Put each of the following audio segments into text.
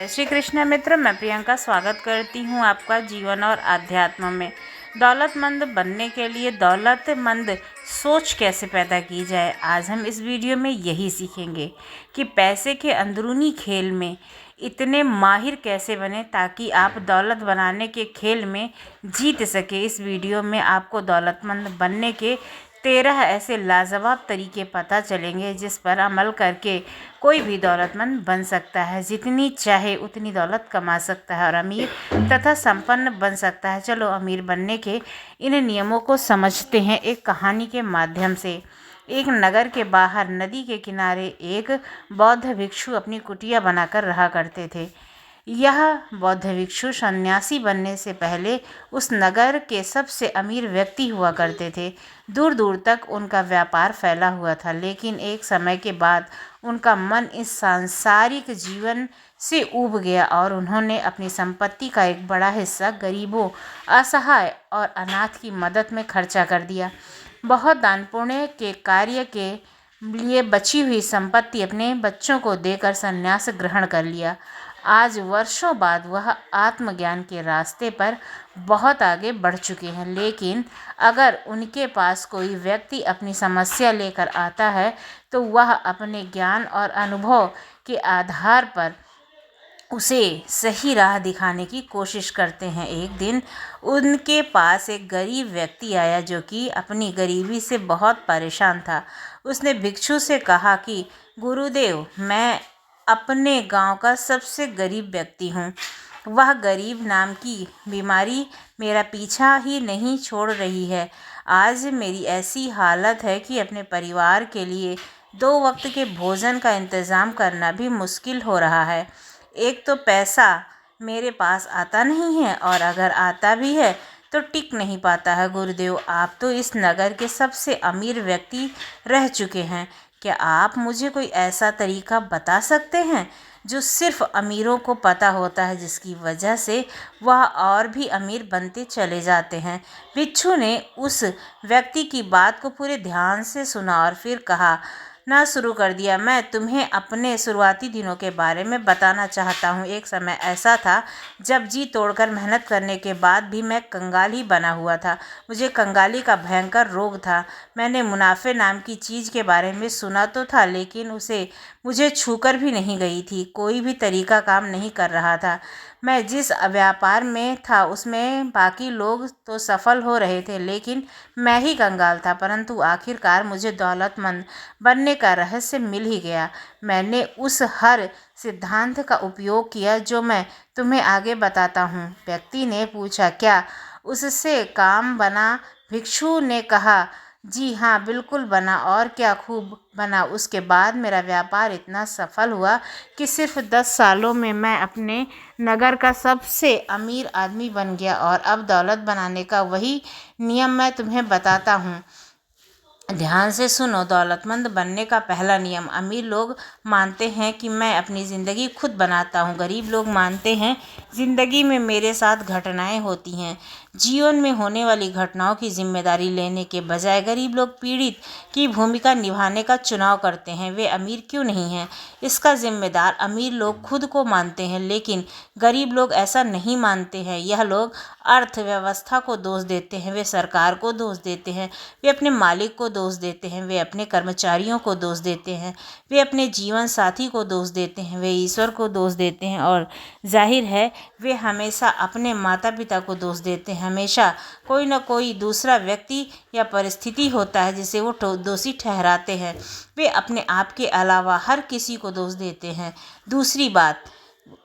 श्री कृष्ण मित्र, मैं प्रियंका स्वागत करती हूँ आपका जीवन और आध्यात्म में। दौलतमंद बनने के लिए दौलतमंद सोच कैसे पैदा की जाए, आज हम इस वीडियो में यही सीखेंगे कि पैसे के अंदरूनी खेल में इतने माहिर कैसे बने ताकि आप दौलत बनाने के खेल में जीत सके। इस वीडियो में आपको दौलतमंद बनने के 13 ऐसे लाजवाब तरीके पता चलेंगे जिस पर अमल करके कोई भी दौलतमंद बन सकता है, जितनी चाहे उतनी दौलत कमा सकता है और अमीर तथा संपन्न बन सकता है। चलो अमीर बनने के इन नियमों को समझते हैं एक कहानी के माध्यम से। एक नगर के बाहर नदी के किनारे एक बौद्ध भिक्षु अपनी कुटिया बनाकर रहा करते थे। यह बौद्ध भिक्षु सन्यासी बनने से पहले उस नगर के सबसे अमीर व्यक्ति हुआ करते थे। दूर दूर तक उनका व्यापार फैला हुआ था, लेकिन एक समय के बाद उनका मन इस सांसारिक जीवन से ऊब गया और उन्होंने अपनी संपत्ति का एक बड़ा हिस्सा गरीबों, असहाय और अनाथ की मदद में खर्चा कर दिया। बहुत दान पुण्य के कार्य के लिए बची हुई संपत्ति अपने बच्चों को देकर संन्यास ग्रहण कर लिया। आज वर्षों बाद वह आत्मज्ञान के रास्ते पर बहुत आगे बढ़ चुके हैं, लेकिन अगर उनके पास कोई व्यक्ति अपनी समस्या लेकर आता है तो वह अपने ज्ञान और अनुभव के आधार पर उसे सही राह दिखाने की कोशिश करते हैं। एक दिन उनके पास एक गरीब व्यक्ति आया जो कि अपनी गरीबी से बहुत परेशान था। उसने भिक्षु से कहा कि गुरुदेव, मैं अपने गांव का सबसे गरीब व्यक्ति हूँ। वह गरीब नाम की बीमारी मेरा पीछा ही नहीं छोड़ रही है। आज मेरी ऐसी हालत है कि अपने परिवार के लिए 2 वक्त के भोजन का इंतज़ाम करना भी मुश्किल हो रहा है। एक तो पैसा मेरे पास आता नहीं है और अगर आता भी है तो टिक नहीं पाता है। गुरुदेव, आप तो इस नगर के सबसे अमीर व्यक्ति रह चुके हैं। क्या आप मुझे कोई ऐसा तरीका बता सकते हैं जो सिर्फ अमीरों को पता होता है, जिसकी वजह से वह और भी अमीर बनते चले जाते हैं? भिक्षु ने उस व्यक्ति की बात को पूरे ध्यान से सुना और फिर कहा ना शुरू कर दिया। मैं तुम्हें अपने शुरुआती दिनों के बारे में बताना चाहता हूँ। एक समय ऐसा था जब जी तोड़कर मेहनत करने के बाद भी मैं कंगाल ही बना हुआ था। मुझे कंगाली का भयंकर रोग था। मैंने मुनाफे नाम की चीज़ के बारे में सुना तो था, लेकिन उसे मुझे छूकर भी नहीं गई थी। कोई भी तरीका काम नहीं कर रहा था। मैं जिस व्यापार में था उसमें बाकी लोग तो सफल हो रहे थे, लेकिन मैं ही कंगाल था। परंतु आखिरकार मुझे दौलतमंद बनने का रहस्य मिल ही गया। मैंने उस हर सिद्धांत का उपयोग किया जो मैं तुम्हें आगे बताता हूँ। व्यक्ति ने पूछा, क्या उससे काम बना? भिक्षु ने कहा, जी हाँ, बिल्कुल बना, और क्या खूब बना। उसके बाद मेरा व्यापार इतना सफल हुआ कि सिर्फ 10 सालों में मैं अपने नगर का सबसे अमीर आदमी बन गया। और अब दौलत बनाने का वही नियम मैं तुम्हें बताता हूँ। ध्यान से सुनो। दौलतमंद बनने का पहला नियम। अमीर लोग मानते हैं कि मैं अपनी ज़िंदगी खुद बनाता हूँ। गरीब लोग मानते हैं ज़िंदगी में मेरे साथ घटनाएं होती हैं। जीवन में होने वाली घटनाओं की जिम्मेदारी लेने के बजाय गरीब लोग पीड़ित की भूमिका निभाने का चुनाव करते हैं। वे अमीर क्यों नहीं हैं, इसका जिम्मेदार अमीर लोग खुद को मानते हैं, लेकिन गरीब लोग ऐसा नहीं मानते हैं। यह लोग अर्थव्यवस्था को दोष देते हैं, वे सरकार को दोष देते हैं, वे अपने मालिक को दोष देते हैं, वे अपने कर्मचारियों को दोष देते हैं, वे अपने जीवन साथी को दोष देते हैं, वे ईश्वर को दोष देते हैं और जाहिर है वे हमेशा अपने माता पिता को दोष देते हैं। हमेशा कोई ना कोई दूसरा व्यक्ति या परिस्थिति होता है जिसे वो दोषी ठहराते हैं। वे अपने आप के अलावा हर किसी को दोष देते हैं। दूसरी बात,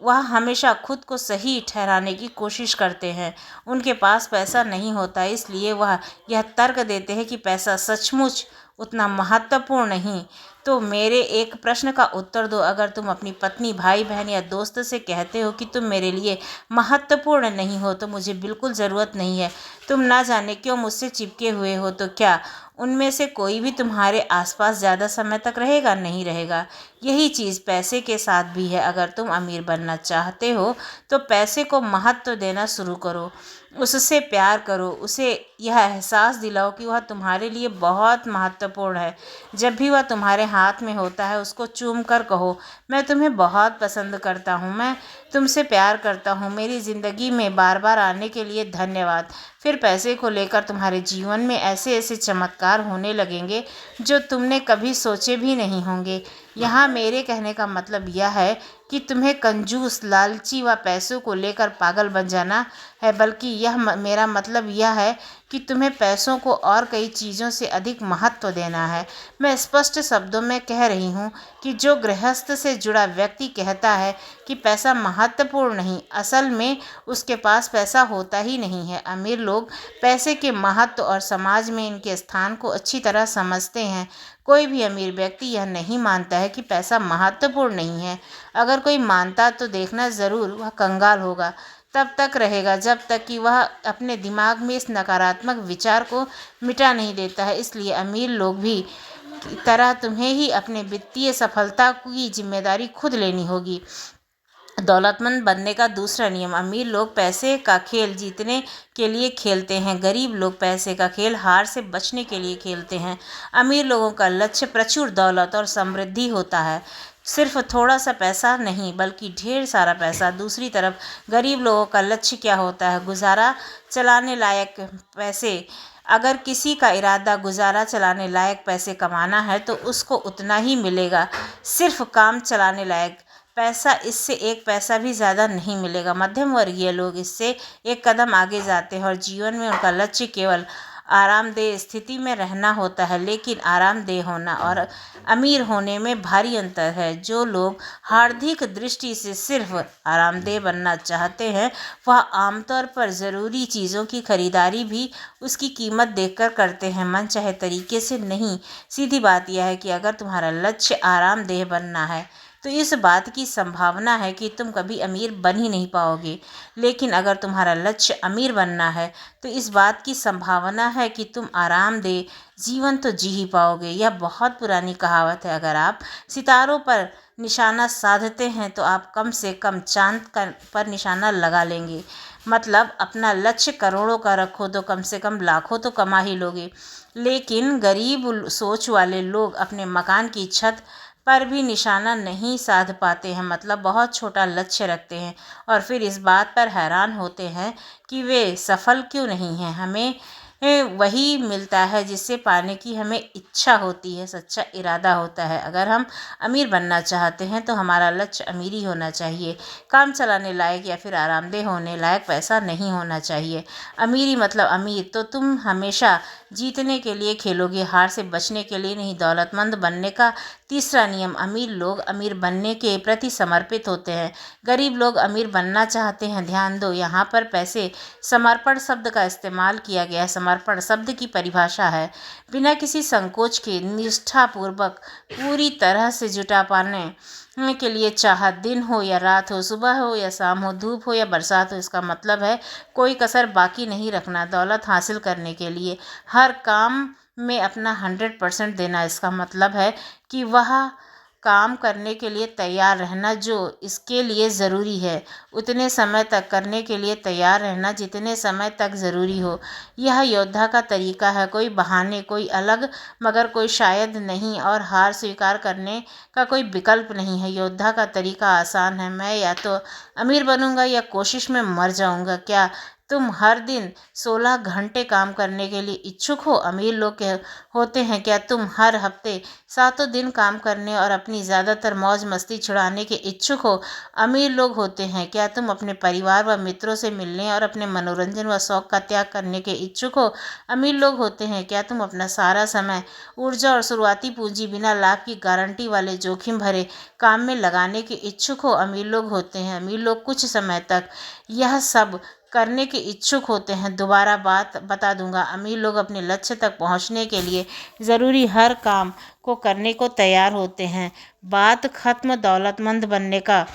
वह हमेशा खुद को सही ठहराने की कोशिश करते हैं। उनके पास पैसा नहीं होता, इसलिए वह यह तर्क देते हैं कि पैसा सचमुच उतना महत्वपूर्ण नहीं। तो मेरे एक प्रश्न का उत्तर दो। अगर तुम अपनी पत्नी, भाई बहन या दोस्त से कहते हो कि तुम मेरे लिए महत्वपूर्ण नहीं हो तो मुझे बिल्कुल ज़रूरत नहीं है, तुम ना जाने क्यों मुझसे चिपके हुए हो, तो क्या उनमें से कोई भी तुम्हारे आसपास ज़्यादा समय तक रहेगा? नहीं रहेगा। यही चीज़ पैसे के साथ भी है। अगर तुम अमीर बनना चाहते हो तो पैसे को महत्व देना शुरू करो, उससे प्यार करो, उसे यह एहसास दिलाओ कि वह तुम्हारे लिए बहुत महत्वपूर्ण है। जब भी वह तुम्हारे हाथ में होता है उसको चूम कर कहो, मैं तुम्हें बहुत पसंद करता हूँ, मैं तुमसे प्यार करता हूँ, मेरी ज़िंदगी में बार बार आने के लिए धन्यवाद। फिर पैसे को लेकर तुम्हारे जीवन में ऐसे ऐसे चमत्कार होने लगेंगे जो तुमने कभी सोचे भी नहीं होंगे। यहाँ मेरे कहने का मतलब यह है कि तुम्हें कंजूस, लालची व पैसों को लेकर पागल बन जाना है, बल्कि मेरा मतलब यह है कि तुम्हें पैसों को और कई चीज़ों से अधिक महत्व देना है। मैं स्पष्ट शब्दों में कह रही हूँ कि जो गृहस्थ से जुड़ा व्यक्ति कहता है कि पैसा महत्वपूर्ण नहीं, असल में उसके पास पैसा होता ही नहीं है। अमीर लोग पैसे के महत्व और समाज में इनके स्थान को अच्छी तरह समझते हैं। कोई भी अमीर व्यक्ति यह नहीं मानता है कि पैसा महत्वपूर्ण नहीं है। अगर कोई मानता तो देखना ज़रूर, वह कंगाल होगा, तब तक रहेगा जब तक कि वह अपने दिमाग में इस नकारात्मक विचार को मिटा नहीं देता है। इसलिए अमीर लोग भी की तरह तुम्हें ही अपने वित्तीय सफलता की जिम्मेदारी खुद लेनी होगी। दौलतमंद बनने का दूसरा नियम, अमीर लोग पैसे का खेल जीतने के लिए खेलते हैं, गरीब लोग पैसे का खेल हार से बचने के लिए खेलते हैं। अमीर लोगों का लक्ष्य प्रचुर दौलत और समृद्धि होता है, सिर्फ थोड़ा सा पैसा नहीं बल्कि ढेर सारा पैसा। दूसरी तरफ गरीब लोगों का लक्ष्य क्या होता है? गुजारा चलाने लायक पैसे। अगर किसी का इरादा गुजारा चलाने लायक पैसे कमाना है तो उसको उतना ही मिलेगा, सिर्फ काम चलाने लायक पैसा, इससे एक पैसा भी ज़्यादा नहीं मिलेगा। मध्यम वर्गीय लोग इससे एक कदम आगे जाते हैं और जीवन में उनका लक्ष्य केवल आरामदेह स्थिति में रहना होता है, लेकिन आरामदेह होना और अमीर होने में भारी अंतर है। जो लोग हार्दिक दृष्टि से सिर्फ आरामदेह बनना चाहते हैं वह आमतौर पर ज़रूरी चीज़ों की खरीदारी भी उसकी कीमत देखकर करते हैं, मन चाहे तरीके से नहीं। सीधी बात यह है कि अगर तुम्हारा लक्ष्य आरामदेह बनना है तो इस बात की संभावना है कि तुम कभी अमीर बन ही नहीं पाओगे, लेकिन अगर तुम्हारा लक्ष्य अमीर बनना है तो इस बात की संभावना है कि तुम आरामदेह जीवन तो जी ही पाओगे। यह बहुत पुरानी कहावत है, अगर आप सितारों पर निशाना साधते हैं तो आप कम से कम चांद पर निशाना लगा लेंगे। मतलब अपना लक्ष्य करोड़ों का रखो तो कम से कम लाखों तो कमा ही लोगे। लेकिन गरीब सोच वाले लोग अपने मकान की छत पर भी निशाना नहीं साध पाते हैं, मतलब बहुत छोटा लक्ष्य रखते हैं और फिर इस बात पर हैरान होते हैं कि वे सफल क्यों नहीं हैं। हमें वही मिलता है जिससे पाने की हमें इच्छा होती है, सच्चा इरादा होता है। अगर हम अमीर बनना चाहते हैं तो हमारा लक्ष्य अमीरी होना चाहिए, काम चलाने लायक या फिर आरामदेह होने लायक पैसा नहीं होना चाहिए। अमीरी मतलब अमीर तो तुम हमेशा जीतने के लिए खेलोगे, हार से बचने के लिए नहीं। दौलतमंद बनने का तीसरा नियम, अमीर लोग अमीर बनने के प्रति समर्पित होते हैं, गरीब लोग अमीर बनना चाहते हैं। ध्यान दो, यहाँ पर पैसे समर्पण शब्द का इस्तेमाल किया गया है। समर्पण शब्द की परिभाषा है बिना किसी संकोच के निष्ठापूर्वक पूरी तरह से जुटा पाने के लिए, चाह दिन हो या रात हो, सुबह हो या शाम हो, धूप हो या बरसात हो। इसका मतलब है कोई कसर बाकी नहीं रखना। दौलत हासिल करने के लिए हर काम में अपना 100% देना। इसका मतलब है कि वह काम करने के लिए तैयार रहना जो इसके लिए ज़रूरी है, उतने समय तक करने के लिए तैयार रहना जितने समय तक ज़रूरी हो। यह योद्धा का तरीका है, कोई बहाने, कोई अलग मगर कोई शायद नहीं, और हार स्वीकार करने का कोई विकल्प नहीं है। योद्धा का तरीका आसान है, मैं या तो अमीर बनूंगा या कोशिश में मर जाऊंगा। क्या तुम हर दिन 16 घंटे काम करने के लिए इच्छुक हो? अमीर लोग होते हैं, क्या तुम हर हफ्ते 7 दिन काम करने और अपनी ज़्यादातर मौज मस्ती छुड़ाने के इच्छुक हो? अमीर लोग होते हैं, क्या तुम अपने परिवार व मित्रों से मिलने और अपने मनोरंजन व शौक का त्याग करने के इच्छुक हो? अमीर लोग होते हैं, क्या तुम अपना सारा समय, ऊर्जा और शुरुआती पूंजी बिना लाभ की गारंटी वाले जोखिम भरे काम में लगाने के इच्छुक हो? अमीर लोग होते हैं, अमीर लोग कुछ समय तक यह सब करने के इच्छुक होते हैं। दोबारा बात बता दूंगा, अमीर लोग अपने लक्ष्य तक पहुंचने के लिए ज़रूरी हर काम को करने को तैयार होते हैं। बात खत्म। दौलतमंद बनने का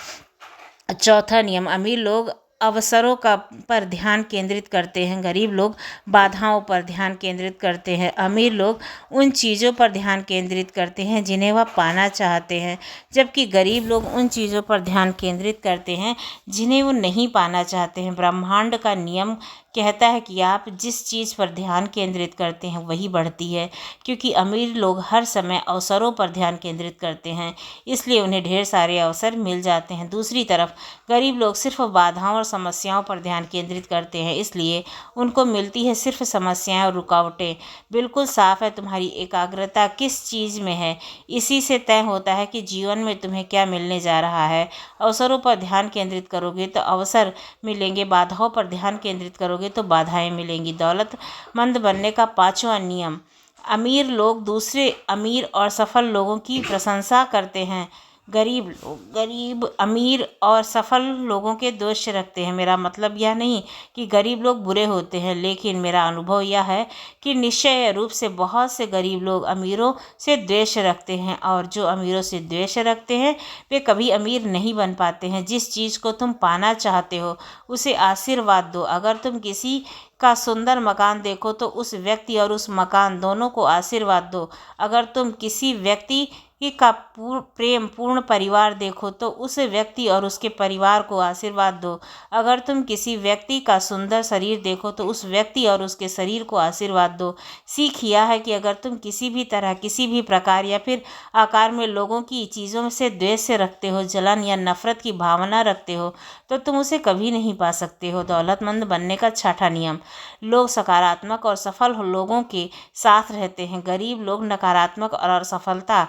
चौथा नियम, अमीर लोग अवसरों का पर ध्यान केंद्रित करते हैं, गरीब लोग बाधाओं पर ध्यान केंद्रित करते हैं। अमीर लोग उन चीज़ों पर ध्यान केंद्रित करते हैं जिन्हें वह पाना चाहते हैं, जबकि गरीब लोग उन चीज़ों पर ध्यान केंद्रित करते हैं जिन्हें वो नहीं पाना चाहते हैं। ब्रह्मांड का नियम कहता है कि आप जिस चीज़ पर ध्यान केंद्रित करते हैं वही बढ़ती है, क्योंकि अमीर लोग हर समय अवसरों पर ध्यान केंद्रित करते हैं, इसलिए उन्हें ढेर सारे अवसर मिल जाते हैं। दूसरी तरफ गरीब लोग सिर्फ बाधाओं और समस्याओं पर ध्यान केंद्रित करते हैं, इसलिए उनको मिलती है सिर्फ समस्याएं और रुकावटें। बिल्कुल साफ है तुम्हारी एकाग्रता किस चीज़ में है, इसी से तय होता है कि जीवन में तुम्हें क्या मिलने जा रहा है। अवसरों पर ध्यान केंद्रित करोगे तो अवसर मिलेंगे, बाधाओं पर ध्यान केंद्रित करोगे तो बाधाएं मिलेंगी। दौलतमंद बनने का पांचवा नियम। अमीर लोग दूसरे अमीर और सफल लोगों की प्रशंसा करते हैं। गरीब अमीर और सफल लोगों के दोष रखते हैं। मेरा मतलब यह नहीं कि गरीब लोग बुरे होते हैं, लेकिन मेरा अनुभव यह है कि निश्चय रूप से बहुत से गरीब लोग अमीरों से द्वेष रखते हैं, और जो अमीरों से द्वेष रखते हैं वे कभी अमीर नहीं बन पाते हैं। जिस चीज़ को तुम पाना चाहते हो उसे आशीर्वाद दो। अगर तुम किसी का सुंदर मकान देखो तो उस व्यक्ति और उस मकान दोनों को आशीर्वाद दो। अगर तुम किसी व्यक्ति का प्रेम पूर्ण परिवार देखो तो उस व्यक्ति और उसके परिवार को आशीर्वाद दो। अगर तुम किसी व्यक्ति का सुंदर शरीर देखो तो उस व्यक्ति और उसके शरीर को आशीर्वाद दो। सीख यह है कि अगर तुम किसी भी तरह, किसी भी प्रकार या फिर आकार में लोगों की चीज़ों से द्वेष से रखते हो, जलन या नफरत की भावना रखते हो, तो तुम उसे कभी नहीं पा सकते हो। दौलतमंद बनने का छठा नियम। लोग सकारात्मक और सफल लोगों के साथ रहते हैं। गरीब लोग नकारात्मक और असफलता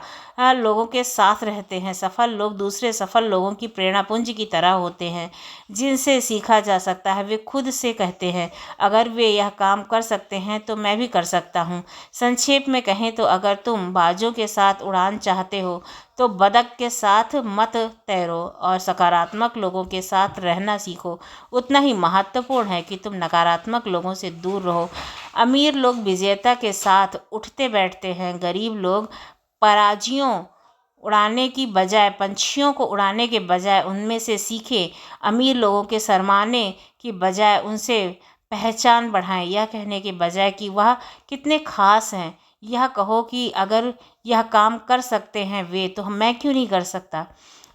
लोगों के साथ रहते हैं। सफल लोग दूसरे सफल लोगों की प्रेरणा पुंज की तरह होते हैं, जिनसे सीखा जा सकता है। वे खुद से कहते हैं, अगर वे यह काम कर सकते हैं तो मैं भी कर सकता हूँ। संक्षेप में कहें तो अगर तुम बाजों के साथ उड़ान चाहते हो तो बतख के साथ मत तैरो, और सकारात्मक लोगों के साथ रहना सीखो। उतना ही महत्वपूर्ण है कि तुम नकारात्मक लोगों से दूर रहो। अमीर लोग विजेता के साथ उठते बैठते हैं। गरीब लोग पराजियों उड़ाने की बजाय, पंछियों को उड़ाने के बजाय उनमें से सीखें। अमीर लोगों के शर्माने की बजाय उनसे पहचान बढ़ाएं। यह कहने के बजाय कि वह कितने खास हैं, यह कहो कि अगर यह काम कर सकते हैं वे, तो मैं क्यों नहीं कर सकता।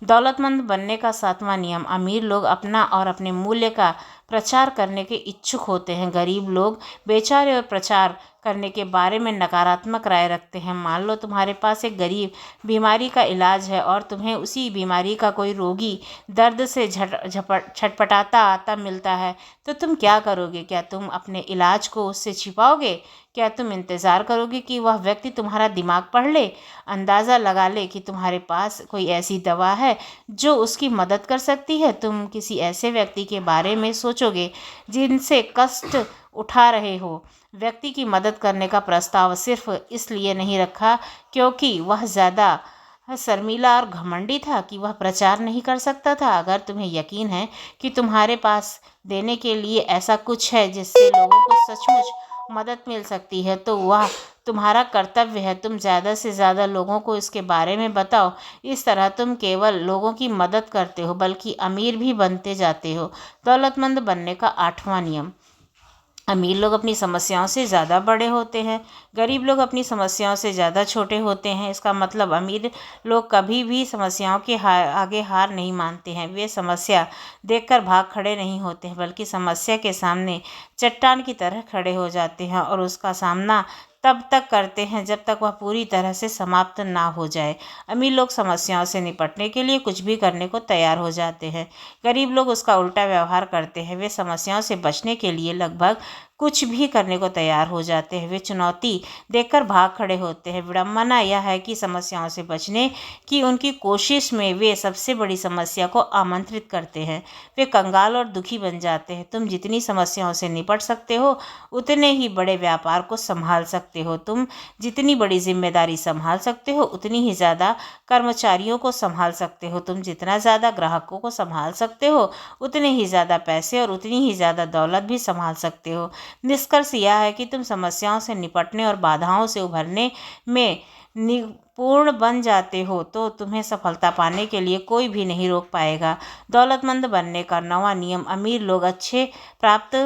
दौलतमंद बनने का सातवां नियम। अमीर लोग अपना और अपने मूल्य का प्रचार करने के इच्छुक होते हैं। गरीब लोग बेचारे और प्रचार करने के बारे में नकारात्मक राय रखते हैं। मान लो तुम्हारे पास एक गरीब बीमारी का इलाज है और तुम्हें उसी बीमारी का कोई रोगी दर्द से छटपटाता आता मिलता है, तो तुम क्या करोगे? क्या तुम अपने इलाज को उससे छिपाओगे? क्या तुम इंतज़ार करोगे कि वह व्यक्ति तुम्हारा दिमाग पढ़ ले, अंदाज़ा लगा ले कि तुम्हारे पास कोई ऐसी दवा है जो उसकी मदद कर सकती है? तुम किसी ऐसे व्यक्ति के बारे में सोचोगे जिनसे कष्ट उठा रहे हो। व्यक्ति की मदद करने का प्रस्ताव सिर्फ इसलिए नहीं रखा क्योंकि वह ज़्यादा शर्मीला और घमंडी था कि वह प्रचार नहीं कर सकता था। अगर तुम्हें यकीन है कि तुम्हारे पास देने के लिए ऐसा कुछ है जिससे लोगों को सचमुच मदद मिल सकती है, तो वह तुम्हारा कर्तव्य है। तुम ज़्यादा से ज़्यादा लोगों को इसके बारे में बताओ। इस तरह तुम केवल लोगों की मदद करते हो बल्कि अमीर भी बनते जाते हो। दौलतमंद बनने का आठवां नियम। अमीर लोग अपनी समस्याओं से ज़्यादा बड़े होते हैं, गरीब लोग अपनी समस्याओं से ज़्यादा छोटे होते हैं। इसका मतलब अमीर लोग कभी भी समस्याओं के आगे हार नहीं मानते हैं। वे समस्या देखकर भाग खड़े नहीं होते हैं, बल्कि समस्या के सामने चट्टान की तरह खड़े हो जाते हैं और उसका सामना तब तक करते हैं जब तक वह पूरी तरह से समाप्त ना हो जाए। अमीर लोग समस्याओं से निपटने के लिए कुछ भी करने को तैयार हो जाते हैं। गरीब लोग उसका उल्टा व्यवहार करते हैं। वे समस्याओं से बचने के लिए लगभग कुछ भी करने को तैयार हो जाते हैं। वे चुनौती देखकर भाग खड़े होते हैं। विडम्बना यह है कि समस्याओं से बचने की उनकी कोशिश में वे सबसे बड़ी समस्या को आमंत्रित करते हैं। वे कंगाल और दुखी बन जाते हैं। तुम जितनी समस्याओं से निपट सकते हो उतने ही बड़े व्यापार को संभाल सकते हो। तुम जितनी बड़ी जिम्मेदारी संभाल सकते हो उतनी ही ज़्यादा कर्मचारियों को संभाल सकते हो। तुम जितना ज़्यादा ग्राहकों को संभाल सकते हो उतने ही ज़्यादा पैसे और उतनी ही ज़्यादा दौलत भी संभाल सकते हो। निष्कर्ष यह है कि तुम समस्याओं से निपटने और बाधाओं से उभरने में निपुण बन जाते हो तो तुम्हें सफलता पाने के लिए कोई भी नहीं रोक पाएगा। दौलतमंद बनने का नौवां नियम। अमीर लोग अच्छे प्राप्त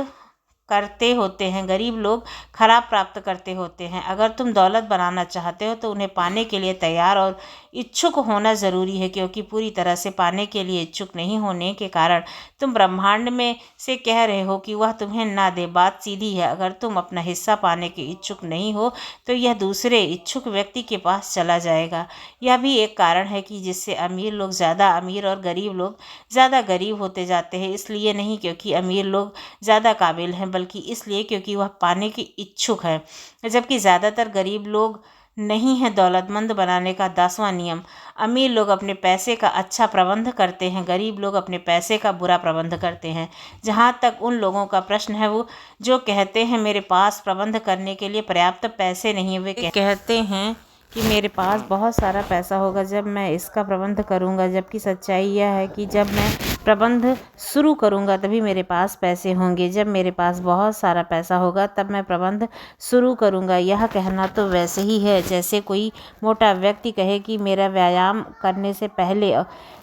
करते होते हैं, गरीब लोग खराब प्राप्त करते होते हैं। अगर तुम दौलत बनाना चाहते हो तो उन्हें पाने के लिए तैयार और इच्छुक होना ज़रूरी है, क्योंकि पूरी तरह से पाने के लिए इच्छुक नहीं होने के कारण तुम ब्रह्मांड में से कह रहे हो कि वह तुम्हें ना दे। बात सीधी है, अगर तुम अपना हिस्सा पाने के इच्छुक नहीं हो तो यह दूसरे इच्छुक व्यक्ति के पास चला जाएगा। यह भी एक कारण है कि जिससे अमीर लोग ज़्यादा अमीर और गरीब लोग ज़्यादा गरीब होते जाते हैं। इसलिए नहीं क्योंकि अमीर लोग ज़्यादा काबिल हैं, बल्कि इसलिए क्योंकि वह पाने के इच्छुक है, जबकि ज़्यादातर गरीब लोग नहीं है। दौलतमंद बनाने का 10वां नियम। अमीर लोग अपने पैसे का अच्छा प्रबंध करते हैं, गरीब लोग अपने पैसे का बुरा प्रबंध करते हैं। जहाँ तक उन लोगों का प्रश्न है वो जो कहते हैं मेरे पास प्रबंध करने के लिए पर्याप्त पैसे नहीं है, वे कहते हैं कि मेरे पास बहुत सारा पैसा होगा जब मैं इसका प्रबंध करूंगा, जबकि सच्चाई यह है कि जब मैं प्रबंध शुरू करूंगा तभी मेरे पास पैसे होंगे। जब मेरे पास बहुत सारा पैसा होगा तब मैं प्रबंध शुरू करूंगा। यह कहना तो वैसे ही है जैसे कोई मोटा व्यक्ति कहे कि मेरा व्यायाम करने से पहले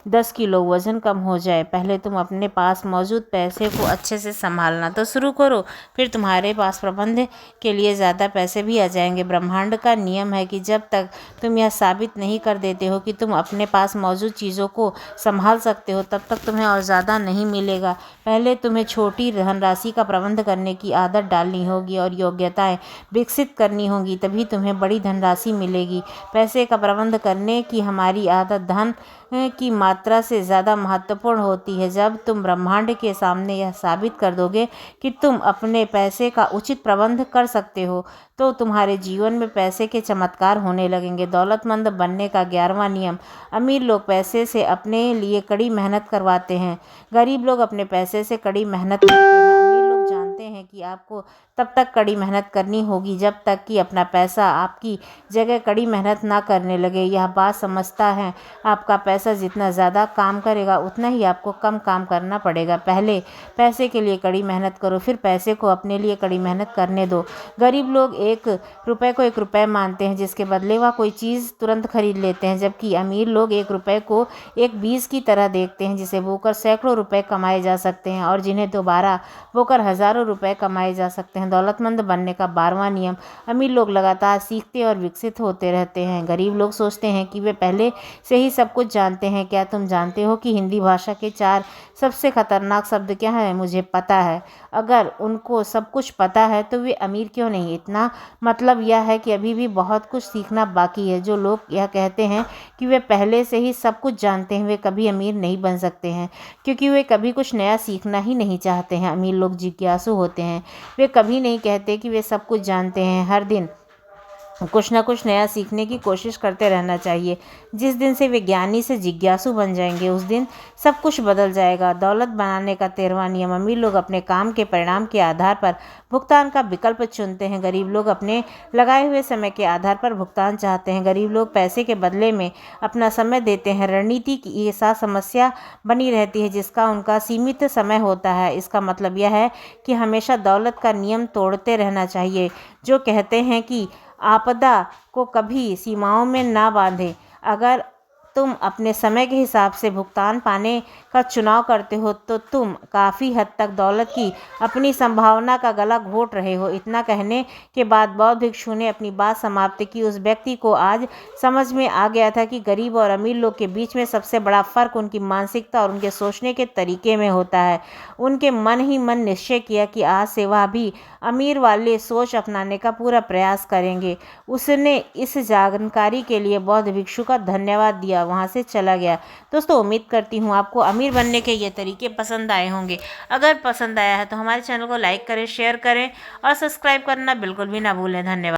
10 किलो वज़न कम हो जाए। पहले तुम अपने पास मौजूद पैसे को अच्छे से संभालना तो शुरू करो, फिर तुम्हारे पास प्रबंध के लिए ज़्यादा पैसे भी आ जाएंगे। ब्रह्मांड का नियम है कि जब तक तुम यह साबित नहीं कर देते हो कि तुम अपने पास मौजूद चीज़ों को संभाल सकते हो, तब तक तुम्हें और ज़्यादा नहीं मिलेगा। पहले तुम्हें छोटी धनराशि का प्रबंध करने की आदत डालनी होगी और योग्यताएं विकसित करनी होगी, तभी तुम्हें बड़ी धनराशि मिलेगी। पैसे का प्रबंध करने की हमारी आदत धन की मात्रा से ज़्यादा महत्वपूर्ण होती है। जब तुम ब्रह्मांड के सामने यह साबित कर दोगे कि तुम अपने पैसे का उचित प्रबंध कर सकते हो तो तुम्हारे जीवन में पैसे के चमत्कार होने लगेंगे। दौलतमंद बनने का 11वां नियम। अमीर लोग पैसे से अपने लिए कड़ी मेहनत करवाते हैं, गरीब लोग अपने पैसे से कड़ी मेहनत करते हैं। अमीर लोग जानते हैं कि आपको तब तक कड़ी मेहनत करनी होगी जब तक कि अपना पैसा आपकी जगह कड़ी मेहनत ना करने लगे। यह बात समझता है आपका पैसा जितना ज़्यादा काम करेगा उतना ही आपको कम काम करना पड़ेगा। पहले पैसे के लिए कड़ी मेहनत करो, फिर पैसे को अपने लिए कड़ी मेहनत करने दो। गरीब लोग 1 रुपये को 1 रुपये मानते हैं जिसके बदले वह कोई चीज़ तुरंत खरीद लेते हैं, जबकि अमीर लोग 1 रुपये को एक बीज की तरह देखते हैं जिसे बोकर सैकड़ों रुपए कमाए जा सकते हैं और जिन्हें दोबारा बोकर हज़ारों रुपए कमाए जा सकते हैं। दौलतमंद बनने का 12वां नियम। अमीर लोग लगातार सीखते और विकसित होते रहते हैं, गरीब लोग सोचते हैं कि वे पहले से ही सब कुछ जानते हैं। क्या तुम जानते हो कि हिंदी भाषा के 4 सबसे खतरनाक शब्द क्या हैं? मुझे पता है। अगर उनको सब कुछ पता है तो वे अमीर क्यों नहीं? इतना मतलब यह है कि अभी भी बहुत कुछ सीखना बाकी है। जो लोग यह कहते हैं कि वे पहले से ही सब कुछ जानते हैं वे कभी अमीर नहीं बन सकते हैं, क्योंकि वे कभी कुछ नया सीखना ही नहीं चाहते हैं। अमीर लोग जिज्ञासु होते हैं, वे कभी नहीं कहते कि वे सब कुछ जानते हैं। हर दिन कुछ ना कुछ नया सीखने की कोशिश करते रहना चाहिए। जिस दिन से वे ज्ञानी से जिज्ञासु बन जाएंगे उस दिन सब कुछ बदल जाएगा। दौलत बनाने का 13वां नियम। अमीर लोग अपने काम के परिणाम के आधार पर भुगतान का विकल्प चुनते हैं, गरीब लोग अपने लगाए हुए समय के आधार पर भुगतान चाहते हैं। गरीब लोग पैसे के बदले में अपना समय देते हैं। रणनीति की ये साथ समस्या बनी रहती है जिसका उनका सीमित समय होता है। इसका मतलब यह है कि हमेशा दौलत का नियम तोड़ते रहना चाहिए जो कहते हैं कि आपदा को कभी सीमाओं में ना बांधे। अगर तुम अपने समय के हिसाब से भुगतान पाने का चुनाव करते हो तो तुम काफ़ी हद तक दौलत की अपनी संभावना का गला घोट रहे हो। इतना कहने के बाद बौद्ध भिक्षु ने अपनी बात समाप्त की। उस व्यक्ति को आज समझ में आ गया था कि गरीब और अमीर लोग के बीच में सबसे बड़ा फ़र्क उनकी मानसिकता और उनके सोचने के तरीके में होता है। उनके मन ही मन निश्चय किया कि आज से वह भी अमीर वाले सोच अपनाने का पूरा प्रयास करेंगे। उसने इस जानकारी के लिए बौद्ध भिक्षु का धन्यवाद दिया, वहाँ से चला गया। दोस्तों, उम्मीद करती हूँ आपको अमीर बनने के ये तरीके पसंद आए होंगे। अगर पसंद आया है तो हमारे चैनल को लाइक करें, शेयर करें और सब्सक्राइब करना बिल्कुल भी ना भूलें। धन्यवाद।